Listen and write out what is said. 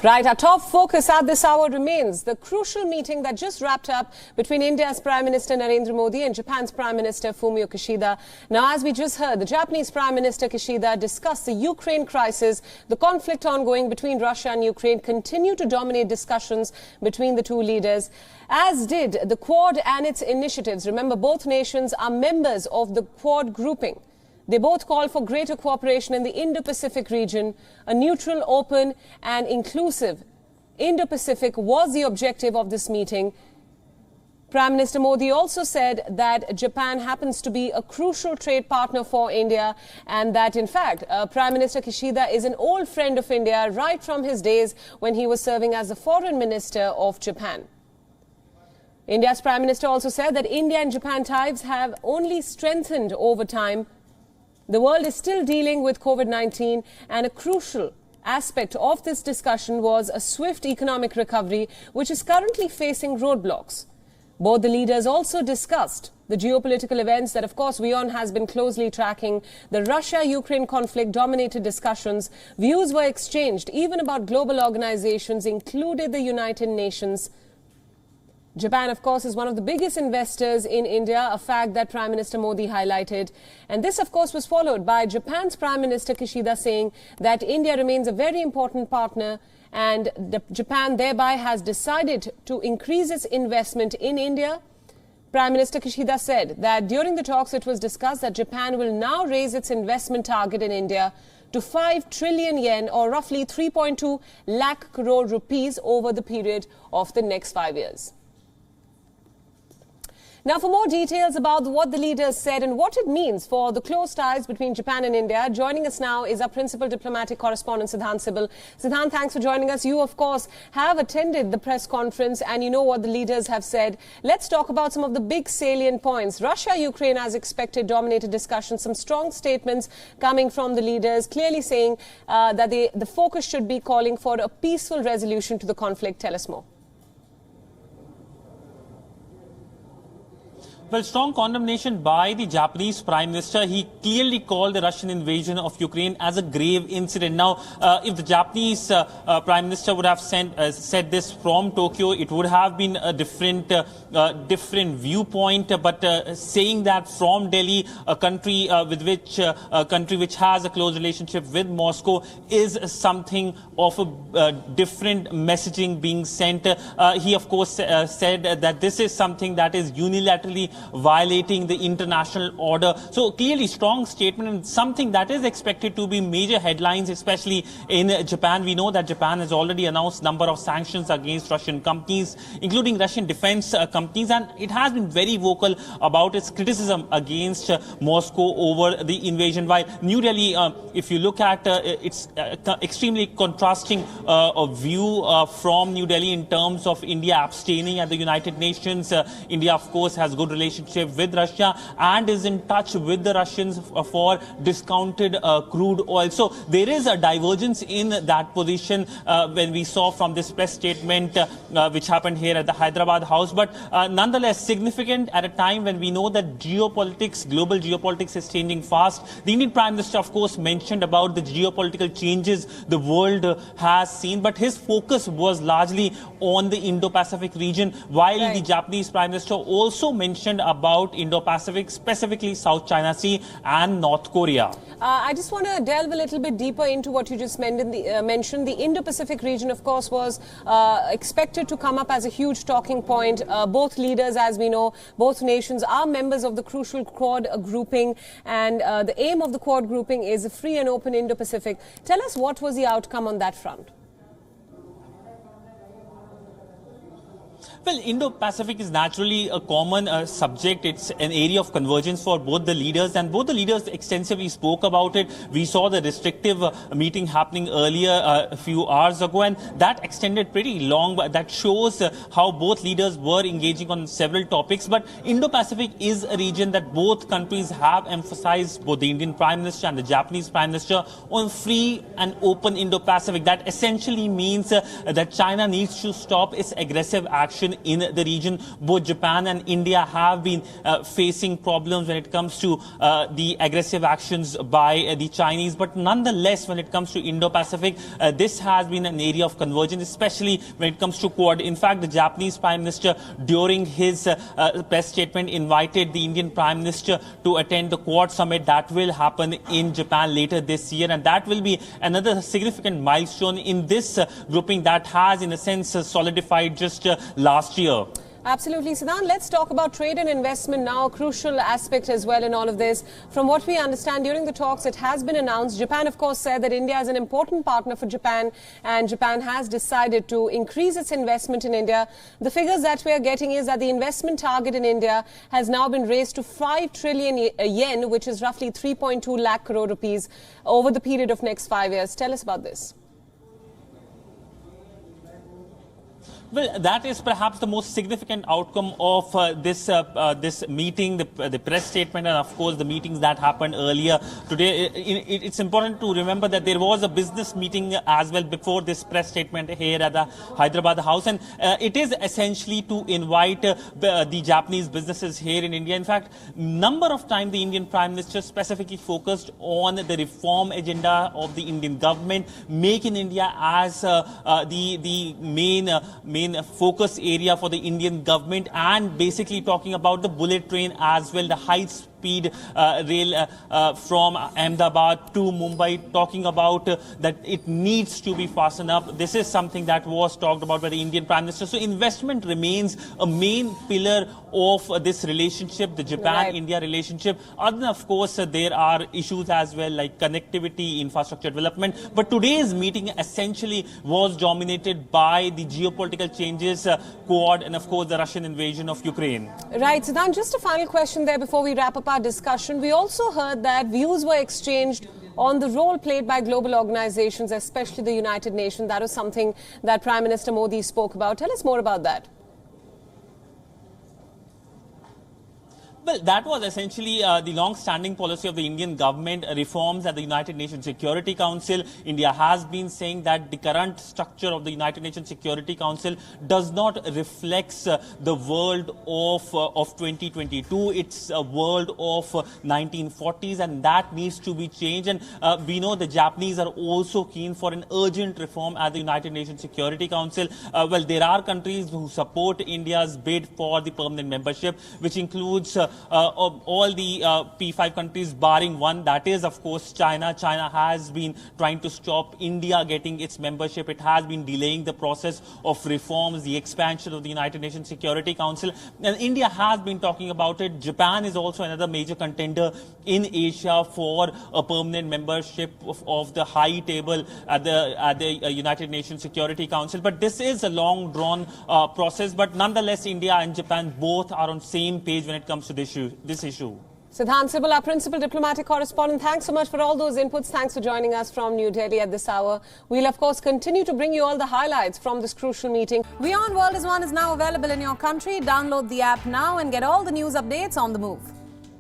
Right, our top focus at this hour remains the crucial meeting that just wrapped up between India's Prime Minister Narendra Modi and Japan's Prime Minister Fumio Kishida. Now, as we just heard, the Japanese Prime Minister Kishida discussed the Ukraine crisis. The conflict ongoing between Russia and Ukraine continue to dominate discussions between the two leaders, as did the Quad and its initiatives. Remember, both nations are members of the Quad grouping. They both call for greater cooperation in the Indo-Pacific region. A neutral, open and inclusive Indo-Pacific was the objective of this meeting. Prime Minister Modi also said that Japan happens to be a crucial trade partner for India and that, in fact, Prime Minister Kishida is an old friend of India right from his days when he was serving as the Foreign Minister of Japan. India's Prime Minister also said that India and Japan ties have only strengthened over time. The world is still dealing with COVID-19, and a crucial aspect of this discussion was a swift economic recovery, which is currently facing roadblocks. Both the leaders also discussed the geopolitical events that, of course, WION has been closely tracking. The Russia-Ukraine conflict dominated discussions. Views were exchanged even about global organizations, including the United Nations. Japan, of course, is one of the biggest investors in India, a fact that Prime Minister Modi highlighted. And this, of course, was followed by Japan's Prime Minister Kishida saying that India remains a very important partner and Japan thereby has decided to increase its investment in India. Prime Minister Kishida said that during the talks it was discussed that Japan will now raise its investment target in India to 5 trillion yen or roughly 3.2 lakh crore rupees over the period of the next 5 years. Now, for more details about what the leaders said and what it means for the close ties between Japan and India, joining us now is our principal diplomatic correspondent, Siddhant Sibal. Siddhant, thanks for joining us. You, of course, have attended the press conference and you know what the leaders have said. Let's talk about some of the big salient points. Russia-Ukraine, as expected, dominated discussions. Some strong statements coming from the leaders, clearly saying that the focus should be calling for a peaceful resolution to the conflict. Tell us more. Well, strong condemnation by the Japanese Prime Minister. He clearly called the Russian invasion of Ukraine as a grave incident. Now, if the Japanese Prime Minister would have said this from Tokyo, it would have been a different viewpoint. But saying that from Delhi, a country which has a close relationship with Moscow, is something of a different messaging being sent. He, of course, said that this is something that is unilaterally violating the international order. So clearly strong statement and something that is expected to be major headlines, especially in Japan. We know that Japan has already announced a number of sanctions against Russian companies, including Russian defense companies, and it has been very vocal about its criticism against Moscow over the invasion. While New Delhi, if you look at its extremely contrasting view from New Delhi in terms of India abstaining at the United Nations. India, of course, has good relationship with Russia and is in touch with the Russians for discounted crude oil. So there is a divergence in that position when we saw from this press statement which happened here at the Hyderabad House. But nonetheless significant at a time when we know that geopolitics, global geopolitics is changing fast. The Indian Prime Minister, of course, mentioned about the geopolitical changes the world has seen, but his focus was largely on the Indo-Pacific region, while the Japanese Prime Minister also mentioned about Indo-Pacific, specifically South China Sea and North Korea. I just want to delve a little bit deeper into what you just mentioned. The Indo-Pacific region, of course, was expected to come up as a huge talking point. Both leaders, as we know, both nations are members of the crucial Quad grouping, and the aim of the Quad grouping is a free and open Indo-Pacific. Tell us what was the outcome on that front. Well, Indo-Pacific is naturally a common subject. It's an area of convergence for both the leaders, and both the leaders extensively spoke about it. We saw the restrictive meeting happening earlier a few hours ago, and that extended pretty long. But that shows how both leaders were engaging on several topics. But Indo-Pacific is a region that both countries have emphasized, both the Indian Prime Minister and the Japanese Prime Minister, on free and open Indo-Pacific. That essentially means that China needs to stop its aggressive action expansion in the region. Both Japan and India have been facing problems when it comes to the aggressive actions by the Chinese. But nonetheless, when it comes to Indo-Pacific, this has been an area of convergence, especially when it comes to Quad. In fact, the Japanese Prime Minister, during his press statement, invited the Indian Prime Minister to attend the Quad summit that will happen in Japan later this year. And that will be another significant milestone in this grouping that has, in a sense, solidified just last year. Absolutely. Siddhant, let's talk about trade and investment now, a crucial aspect as well in all of this. From what we understand during the talks, it has been announced. Japan, of course, said that India is an important partner for Japan, and Japan has decided to increase its investment in India. The figures that we are getting is that the investment target in India has now been raised to 5 trillion yen, which is roughly 3.2 lakh crore rupees over the period of next 5 years. Tell us about this. Well, that is perhaps the most significant outcome of this meeting, the press statement, and of course the meetings that happened earlier today. It's important to remember that there was a business meeting as well before this press statement here at the Hyderabad House, and it is essentially to invite the Japanese businesses here in India. In fact, number of times the Indian Prime Minister specifically focused on the reform agenda of the Indian government, Make in India as the main focus area for the Indian government, and basically talking about the bullet train as well, the high-speed rail from Ahmedabad to Mumbai, talking about that it needs to be fastened up. This is something that was talked about by the Indian Prime Minister. So investment remains a main pillar of this relationship, the Japan-India relationship. Other than, of course, there are issues as well like connectivity, infrastructure development. But today's meeting essentially was dominated by the geopolitical changes, Quad, and of course the Russian invasion of Ukraine. Right, Siddhant, just a final question there before we wrap up our discussion. We also heard that views were exchanged on the role played by global organizations, especially the United Nations. That was something that Prime Minister Modi spoke about. Tell us more about that. Well, that was essentially the long-standing policy of the Indian government, reforms at the United Nations Security Council. India has been saying that the current structure of the United Nations Security Council does not reflect the world of 2022. It's a world of 1940s, and that needs to be changed. And we know the Japanese are also keen for an urgent reform at the United Nations Security Council. Well, there are countries who support India's bid for the permanent membership, which includes all the P5 countries barring one, that is of course China. China has been trying to stop India getting its membership. It has been delaying the process of reforms, the expansion of the United Nations Security Council, and India has been talking about it. Japan is also another major contender in Asia for a permanent membership of the high table at the United Nations Security Council. But this is a long drawn process, but nonetheless India and Japan both are on same page when it comes to this issue. Siddhant Sibal, our principal diplomatic correspondent, thanks so much for all those inputs. Thanks for joining us from New Delhi at this hour. We'll, of course, continue to bring you all the highlights from this crucial meeting. WION World is now available in your country. Download the app now and get all the news updates on the move.